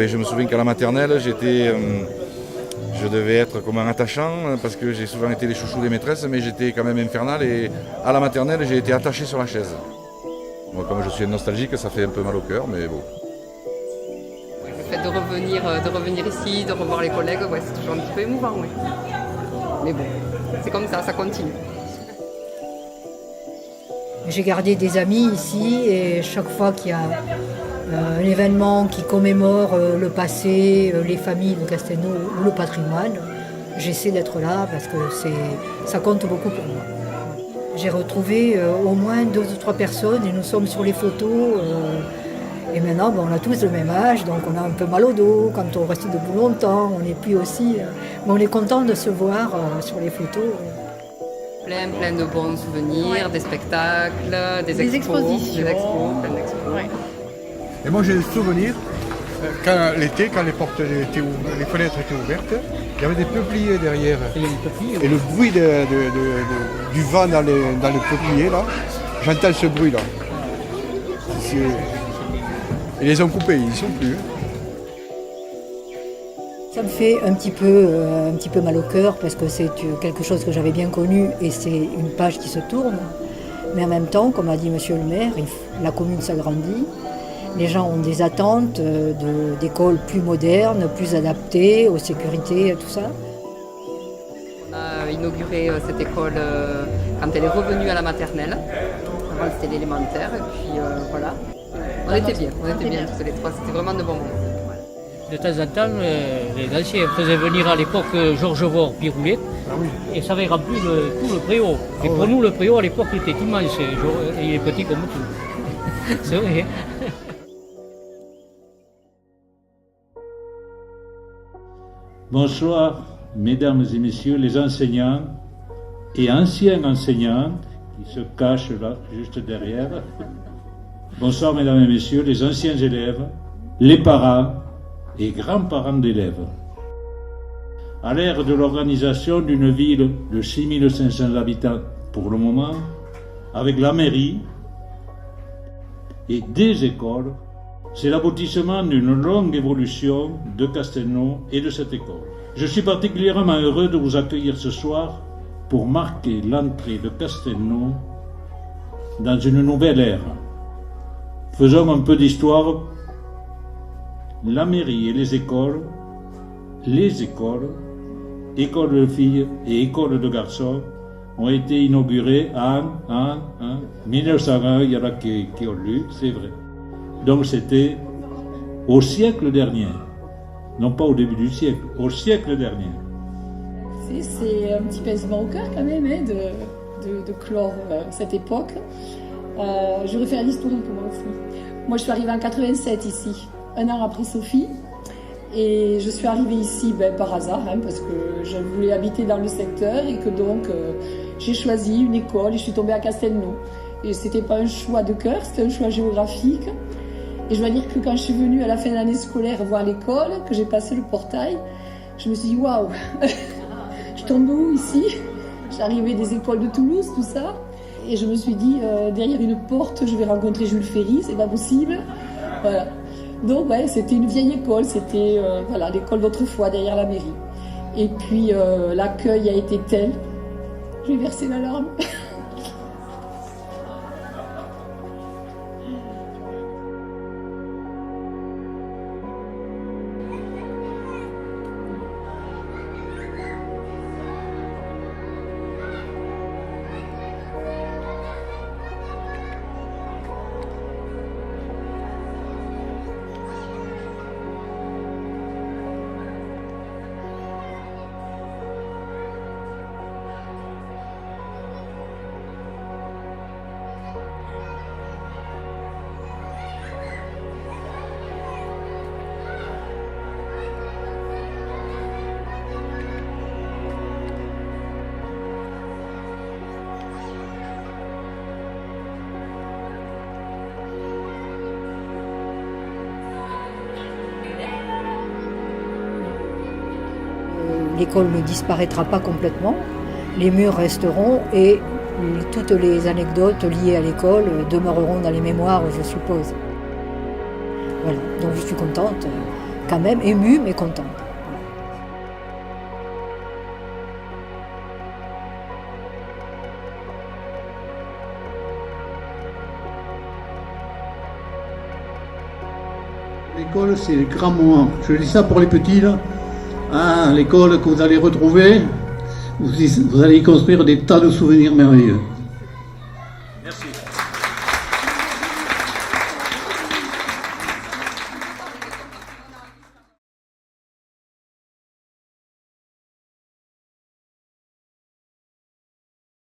Je me souviens qu'à la maternelle, je devais être comme un attachant parce que j'ai souvent été les chouchous des maîtresses, mais j'étais quand même infernal et à la maternelle, j'ai été attaché sur la chaise. Bon, comme je suis nostalgique, ça fait un peu mal au cœur, mais bon. Le fait de revenir ici, de revoir les collègues, ouais, c'est toujours un petit peu émouvant. Ouais. Mais bon, c'est comme ça continue. J'ai gardé des amis ici et chaque fois qu'il y a un événement qui commémore le passé, les familles de Castelnau ou le patrimoine, j'essaie d'être là parce que ça compte beaucoup pour moi. J'ai retrouvé au moins 2 ou 3 personnes et nous sommes sur les photos. Et maintenant, on a tous le même âge, donc on a un peu mal au dos quand on reste debout longtemps. On n'est plus aussi... mais on est content de se voir sur les photos. Plein de bons souvenirs, des spectacles, des expositions. Plein d'expos. Ouais. Et moi j'ai le souvenir, l'été, quand les fenêtres étaient ouvertes, il y avait des peupliers derrière. Et le bruit du vent dans les peupliers, là, j'entends ce bruit là. Ils les ont coupés, ils ne sont plus. Ça me fait un petit peu mal au cœur parce que c'est quelque chose que j'avais bien connu et c'est une page qui se tourne. Mais en même temps, comme a dit monsieur le maire, la commune s'agrandit. Les gens ont des attentes d'écoles plus modernes, plus adaptées aux sécurités, tout ça. On a inauguré cette école quand elle est revenue à la maternelle. Avant c'était l'élémentaire et puis voilà. On était bien tous les trois, c'était vraiment de bons moments. De temps en temps, les anciens faisaient venir à l'époque Georges Voort, Piroulet, et ça avait rempli tout le préau. Et pour nous, le préau à l'époque était immense, et il est petit comme tout. C'est vrai. Bonsoir, mesdames et messieurs les enseignants et anciens enseignants qui se cachent là, juste derrière. Bonsoir, mesdames et messieurs les anciens élèves, les parents et grands-parents d'élèves. À l'ère de l'organisation d'une ville de 6500 habitants pour le moment, avec la mairie et des écoles, c'est l'aboutissement d'une longue évolution de Castelnau et de cette école. Je suis particulièrement heureux de vous accueillir ce soir pour marquer l'entrée de Castelnau dans une nouvelle ère. Faisons un peu d'histoire. La mairie et les écoles, écoles de filles et écoles de garçons, ont été inaugurées en 1901, il y en a qui ont lu, c'est vrai. Donc c'était au siècle dernier, non pas au début du siècle, au siècle dernier. C'est un petit pincement au cœur quand même de clore cette époque. Je vais faire l'historique moi aussi. Moi je suis arrivée en 87 ici, un an après Sophie. Et je suis arrivée ici par hasard, parce que je voulais habiter dans le secteur et que donc j'ai choisi une école et je suis tombée à Castelnau. Et c'était pas un choix de cœur, c'était un choix géographique. Et je dois dire que quand je suis venue à la fin de l'année scolaire voir l'école, que j'ai passé le portail, je me suis dit waouh, je tombe où ici? J'arrivais des écoles de Toulouse, tout ça. Et je me suis dit, derrière une porte, je vais rencontrer Jules Ferry, c'est pas possible. Voilà. Donc ouais, c'était une vieille école, c'était l'école d'autrefois derrière la mairie. Et puis l'accueil a été tel, je vais verser la larme. l'école ne disparaîtra pas complètement, les murs resteront et toutes les anecdotes liées à l'école demeureront dans les mémoires, je suppose. Voilà, donc je suis contente, quand même émue, mais contente. L'école, c'est le grand moment. Je dis ça pour les petits, là. Ah, l'école que vous allez retrouver, vous allez y construire des tas de souvenirs merveilleux.